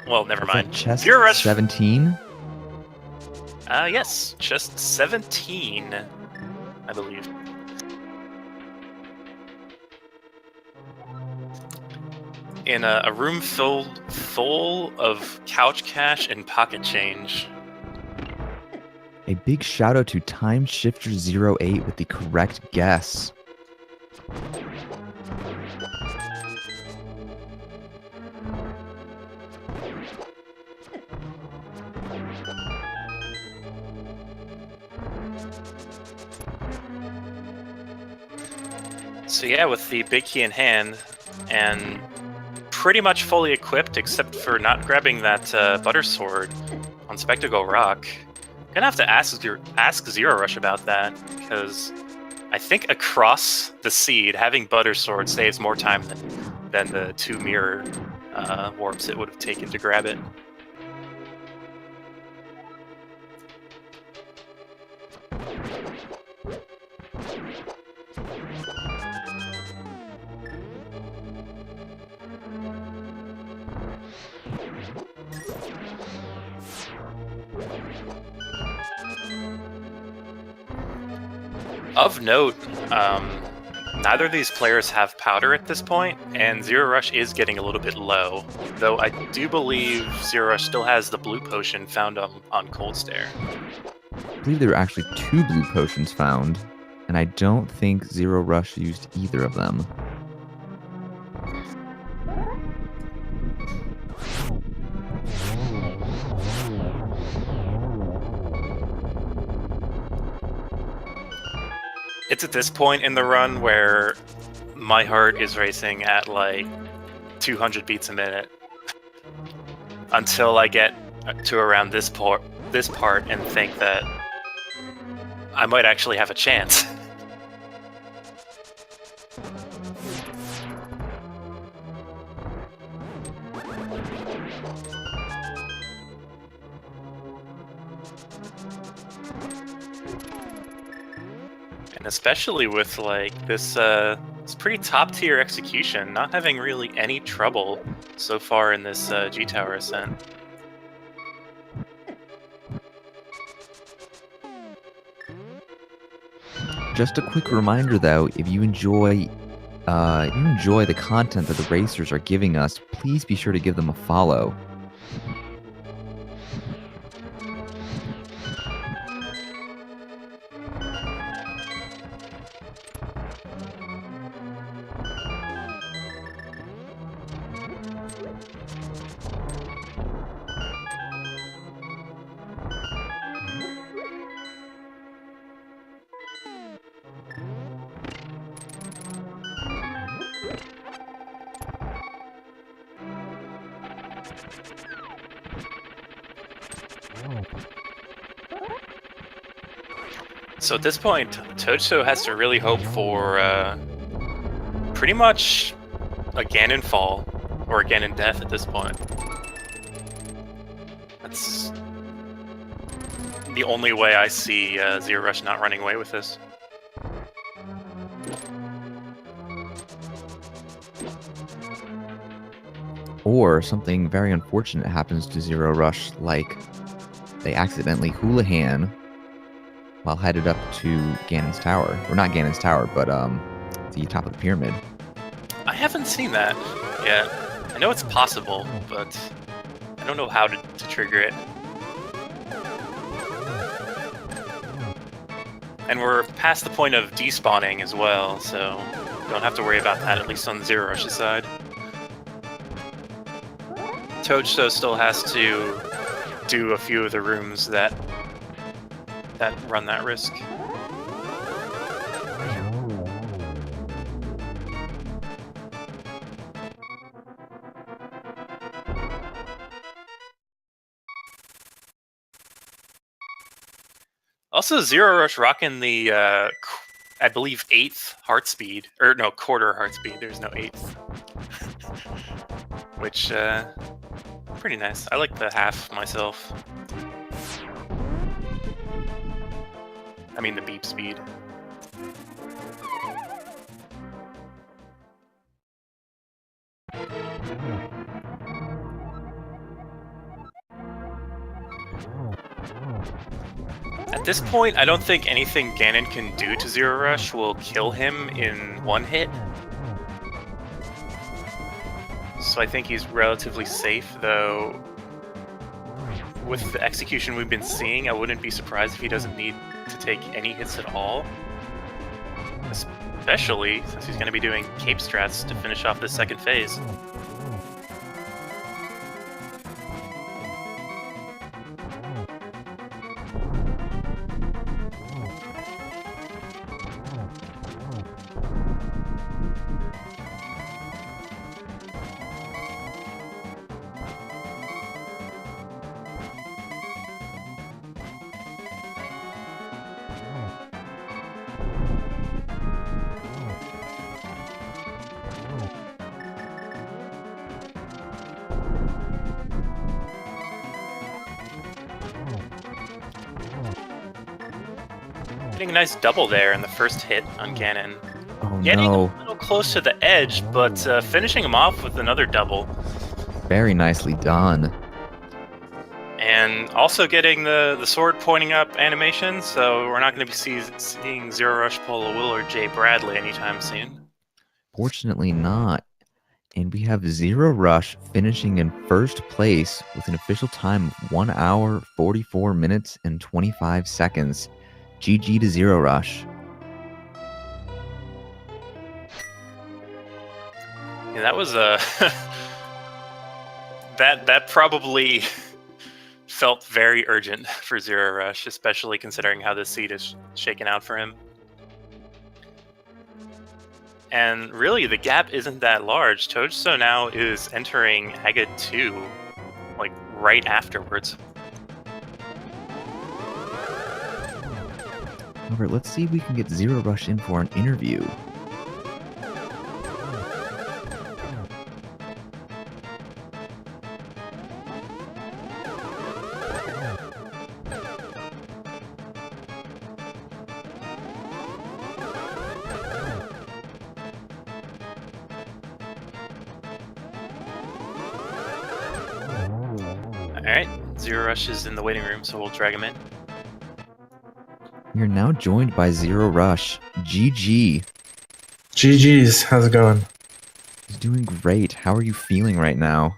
S1: Well, never mind.
S2: Chest
S1: Zer0rush
S2: 17?
S1: Yes, just 17, I believe. In a room full of couch cash and pocket change.
S2: A big shout out to Time Shifter 08 with the correct guess.
S1: So yeah, with the big key in hand, and pretty much fully equipped except for not grabbing that butter sword on Spectacle Rock, I'm gonna have to ask zer0rush about that, because I think across the seed, having butter sword saves more time than the 2 mirror warps it would have taken to grab it. Of note, neither of these players have powder at this point, and zer0rush is getting a little bit low, though I do believe zer0rush still has the blue potion found on Cold Stare.
S2: I believe there were actually 2 blue potions found, and I don't think zer0rush used either of them.
S1: It's at this point in the run where my heart is racing at like 200 beats a minute until I get to around this part and think that I might actually have a chance. And especially with like this pretty top tier execution, not having really any trouble so far in this G-Tower ascent.
S2: Just a quick reminder though, if you enjoy the content that the racers are giving us, please be sure to give them a follow.
S1: So at this point, Tojso has to really hope for pretty much a Ganon fall, or a Ganon death at this point. That's the only way I see zer0rush not running away with this.
S2: Or something very unfortunate happens to zer0rush, like they accidentally hooligan while headed up to Ganon's tower. Or not Ganon's tower, but the top of the pyramid.
S1: I haven't seen that yet. I know it's possible, but I don't know how to trigger it. And we're past the point of despawning as well, so don't have to worry about that, at least on zer0rush's side. Tojso still has to do a few of the rooms that run that risk. Also, zer0rush rocking the, I believe, 8th heart speed. Or, no, quarter heart speed. There's no 8th. Which, pretty nice. I like the half myself. I mean, the beep speed. At this point, I don't think anything Ganon can do to zer0rush will kill him in one hit. So I think he's relatively safe, though. With the execution we've been seeing, I wouldn't be surprised if he doesn't need to take any hits at all. Especially since he's going to be doing cape strats to finish off the second phase. Getting a nice double there in the first hit on Ganon.
S2: Oh
S1: Getting
S2: no.
S1: a little close to the edge, but finishing him off with another double.
S2: Very nicely done.
S1: And also getting the sword pointing up animation, so we're not going to be seeing zer0rush pull a Will or Jay Bradley anytime soon.
S2: Fortunately not. And we have zer0rush finishing in first place with an official time of 1 hour, 44 minutes, and 25 seconds. GG to zer0rush.
S1: Yeah, that was a... that probably felt very urgent for zer0rush, especially considering how this seed is shaken out for him. And really, the gap isn't that large. Tojso now is entering Agate 2, like, right afterwards.
S2: Robert, let's see if we can get zer0rush in for an interview.
S1: Alright, zer0rush is in the waiting room, so we'll drag him in.
S2: You're now joined by zer0rush. GG.
S3: GG's, how's it going?
S2: He's doing great. How are you feeling right now?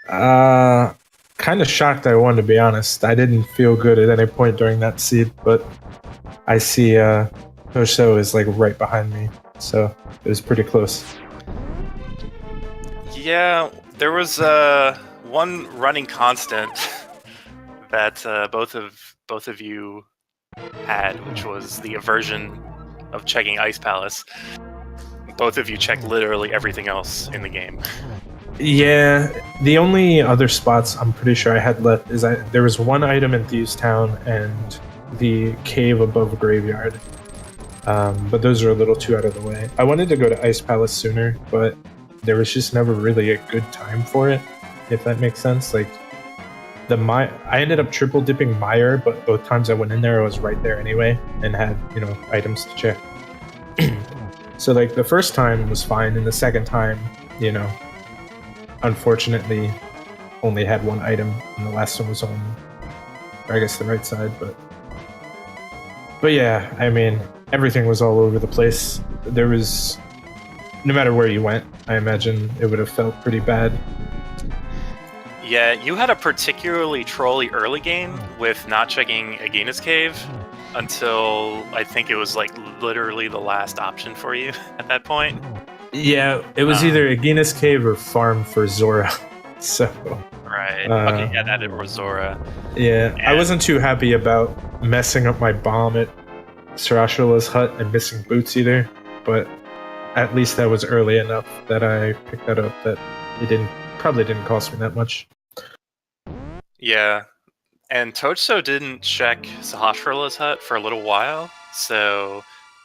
S3: Kind of shocked I won, to be honest. I didn't feel good at any point during that seed, but I see Tojso is like right behind me, so it was pretty close.
S1: Yeah, there was one running constant that both of you had, which was the aversion of checking Ice Palace. Both of you checked literally everything else in the game.
S3: Yeah, the only other spots I'm pretty sure I had left is there was one item in Thieves Town and the cave above Graveyard. But those are a little too out of the way. I wanted to go to Ice Palace sooner, but there was just never really a good time for it, if that makes sense. Like, I ended up triple dipping Mire, but both times I went in there, I was right there anyway, and had, items to check. So, like, the first time was fine, and the second time, unfortunately, only had one item, and the last one was on, I guess, the right side, but yeah, I mean, everything was all over the place. There was, no matter where you went, I imagine it would have felt pretty bad.
S1: Yeah, you had a particularly trolly early game with not checking Agina's cave until I think it was like literally the last option for you at that point.
S3: Yeah, it was either Agina's cave or farm for Zora. So
S1: right. Okay, yeah, that it was Zora.
S3: Yeah, I wasn't too happy about messing up my bomb at Sahasrahla's hut and missing boots either, but at least that was early enough that I picked that up that it probably didn't cost me that much.
S1: Yeah, And Tojso didn't check Sahasrahla's hut for a little while, so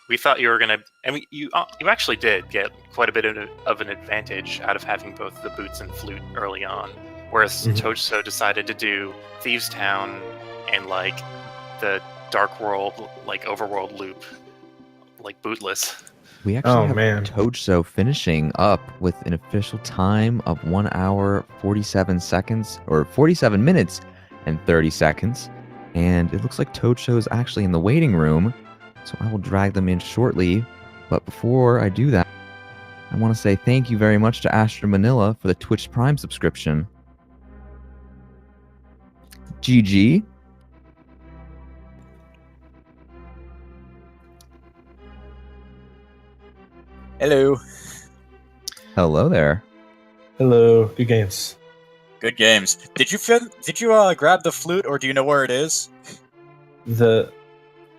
S1: we thought you were gonna. And you actually did get quite a bit of an advantage out of having both the boots and flute early on, whereas Tojso decided to do Thieves Town and like the Dark World, like overworld loop, like bootless.
S2: We actually have Tojso finishing up with an official time of 1 hour 47 seconds, or 47 minutes and 30 seconds. And it looks like Tojso is actually in the waiting room, so I will drag them in shortly. But before I do that, I want to say thank you very much to Astra Manila for the Twitch Prime subscription. GG.
S4: Hello.
S2: Hello there.
S3: Hello. Good games.
S4: Good games. Did you grab the flute, or do you know where it is?
S3: The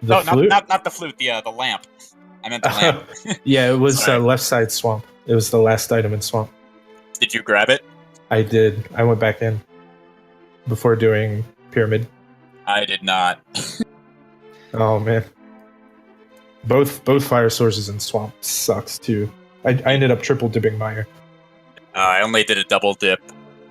S4: no,
S3: flute?
S4: not the flute. The lamp. I meant the lamp.
S3: Yeah, it was left side swamp. It was the last item in swamp.
S4: Did you grab it?
S3: I did. I went back in before doing pyramid.
S4: I did not.
S3: Oh man. Both fire sources in swamp sucks too. I ended up triple dipping mire.
S4: I only did a double dip.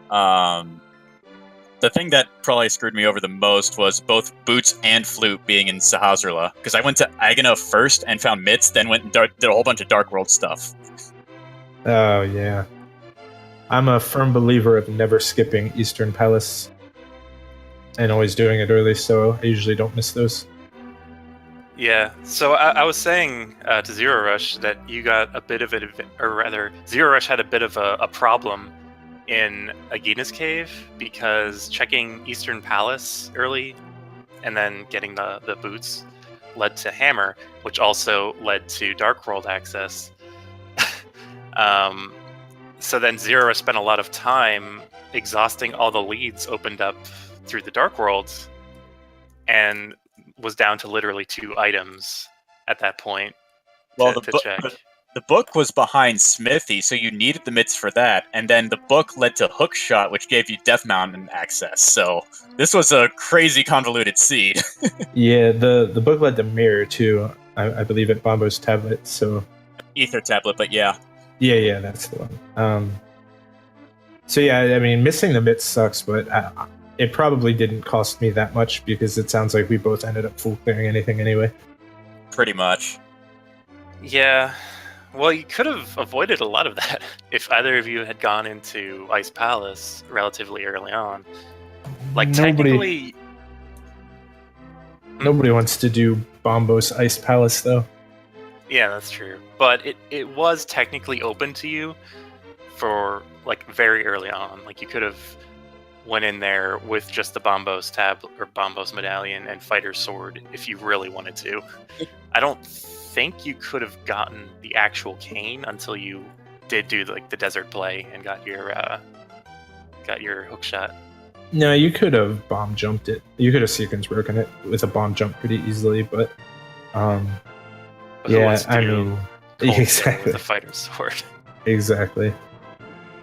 S4: The thing that probably screwed me over the most was both boots and flute being in Sahasrahla, because I went to Agana first and found mitts, then went and did a whole bunch of Dark World stuff.
S3: Oh yeah. I'm a firm believer of never skipping Eastern Palace and always doing it early, so I usually don't miss those.
S1: Yeah, so I was saying to zer0rush that you got a bit of or rather, zer0rush had a bit of a problem in Agina's Cave, because checking Eastern Palace early and then getting the boots led to Hammer, which also led to Dark World access. So then zer0rush spent a lot of time exhausting all the leads opened up through the Dark Worlds, and was down to literally 2 items at that point.
S4: Well,
S1: to check.
S4: The book was behind Smithy, so you needed the mitts for that, and then the book led to Hookshot, which gave you Death Mountain access. So this was a crazy convoluted seed.
S3: Yeah, the book led to Mirror too. I believe at Bombo's tablet. So
S4: Ether tablet, but yeah.
S3: Yeah, that's the one. So yeah, I mean, missing the mitts sucks, but it probably didn't cost me that much, because it sounds like we both ended up full clearing anything anyway.
S4: Pretty much.
S1: Yeah. Well, you could have avoided a lot of that if either of you had gone into Ice Palace relatively early on. Like, technically...
S3: Nobody wants to do Bombo's Ice Palace, though.
S1: Yeah, that's true. But it was technically open to you for, like, very early on. Like, you could have went in there with just the Bombo's tab or Bombo's medallion and Fighter's sword if you really wanted to. I don't think you could have gotten the actual cane until you did do like the desert play and got your hook shot.
S3: No, you could have bomb jumped it. You could have sequence broken it with a bomb jump pretty easily, but yeah, I mean, exactly.
S1: With a Fighter's sword.
S3: Exactly.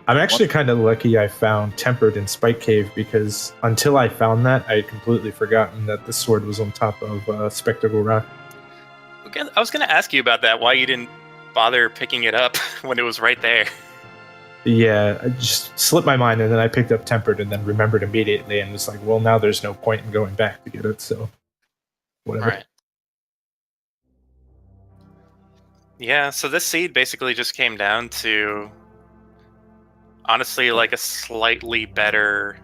S3: I'm actually kind of lucky I found Tempered in Spike Cave, because until I found that, I had completely forgotten that the sword was on top of Spectacle Rock.
S1: I was going to ask you about that, why you didn't bother picking it up when it was right there.
S3: Yeah, I just slipped my mind, and then I picked up Tempered and then remembered immediately and was like, well, now there's no point in going back to get it, so whatever.
S1: Right. Yeah, so this seed basically just came down to, honestly, like a slightly better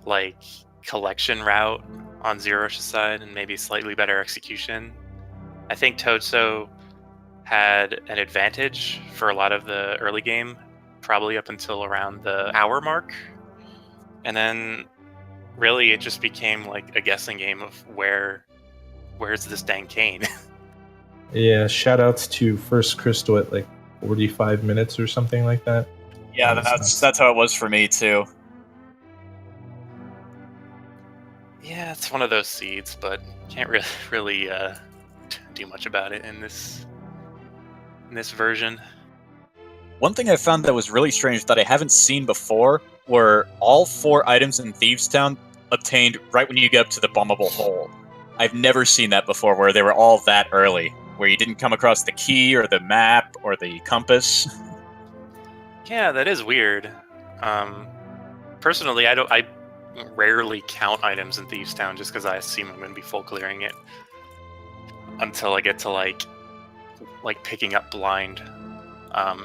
S1: like collection route on zer0rush's side, and maybe slightly better execution. I think Tojso had an advantage for a lot of the early game, probably up until around the hour mark. And then really it just became like a guessing game of where's this dang cane?
S3: Yeah, shoutouts to First Crystal at like 45 minutes or something like that.
S4: Yeah, that's how it was for me too.
S1: Yeah, it's one of those seeds, but can't really do much about it in this version.
S4: One thing I found that was really strange that I haven't seen before were all 4 items in Thieves Town obtained right when you get up to the bombable hole. I've never seen that before, where they were all that early, where you didn't come across the key or the map or the compass.
S1: Yeah, that is weird. Personally, I rarely count items in Thieves Town just because I assume I'm going to be full clearing it until I get to like picking up blind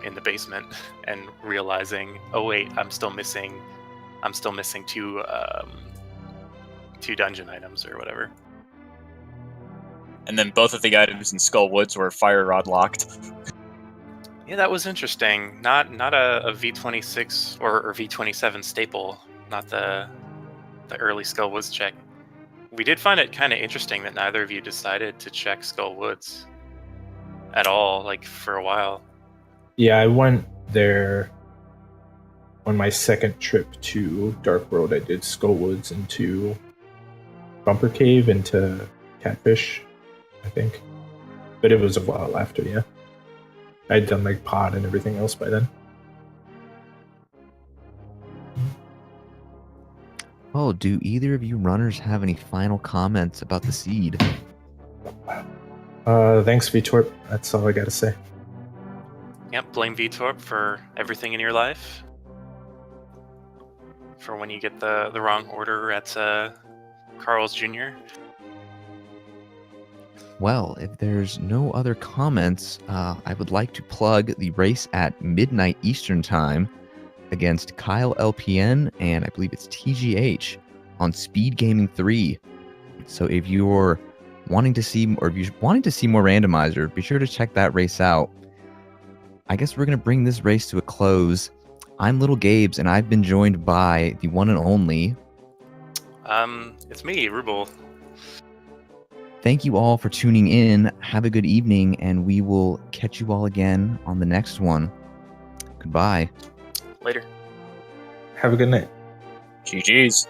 S1: in the basement and realizing, oh wait, I'm still missing two dungeon items or whatever.
S4: And then both of the items in Skull Woods were fire rod locked.
S1: Yeah, that was interesting. Not a V26 or V27 staple. Not the early Skull Woods check. We did find it kind of interesting that neither of you decided to check Skull Woods at all, like for a while.
S3: Yeah, I went there on my second trip to Dark World. I did Skull Woods into Bumper Cave into Catfish, I think. But it was a while after, yeah. I'd done like Pod and everything else by then.
S2: Oh, do either of you runners have any final comments about the seed?
S3: Thanks, Vitorp. That's all I gotta say.
S1: Yep, blame Vitorp for everything in your life. For when you get the wrong order at Carl's Jr.
S2: Well, if there's no other comments, I would like to plug the race at midnight Eastern Time against Kyle LPN and I believe it's TGH on Speed Gaming 3. So if you're wanting to see more Randomizer, be sure to check that race out. I guess we're going to bring this race to a close. I'm Little Gabes, and I've been joined by the one and only...
S1: It's me, Ruble.
S2: Thank you all for tuning in. Have a good evening, and we will catch you all again on the next one. Goodbye.
S1: Later.
S3: Have a good night.
S4: GG's.